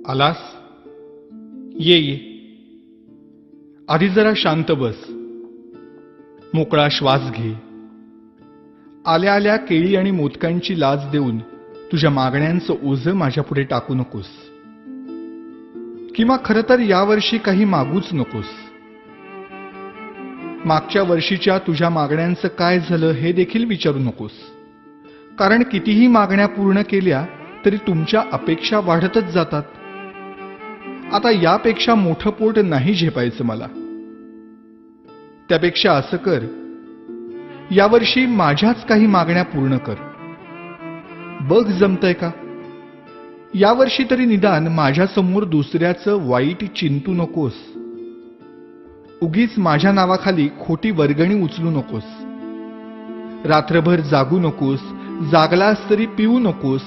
आलास? ये ये. आधी जरा शांत बस. मोकळा श्वास घे. आल्या आल्या केळी आणि मोदकांची लाच देऊन तुझ्या मागण्यांचं ओझं माझ्यापुढे टाकू नकोस. किंवा खरं तर यावर्षी काही मागूच नकोस. मागच्या वर्षीच्या तुझ्या मागण्यांचं काय झालं हे देखील विचारू नकोस. कारण कितीही मागण्या पूर्ण केल्या तरी तुमच्या अपेक्षा वाढतच जातात. आता यापेक्षा मोठं पोट नाही झेपायचं मला. त्यापेक्षा असं कर, यावर्षी माझ्याच काही मागण्या पूर्ण कर. बघ जमतंय का? यावर्षी तरी निदान माझ्यासमोर दुसऱ्याचं वाईट चिंतू नकोस. उगीच माझ्या नावाखाली खोटी वर्गणी उचलू नकोस. रात्रभर जागू नकोस. जागलास तरी पिऊ नकोस.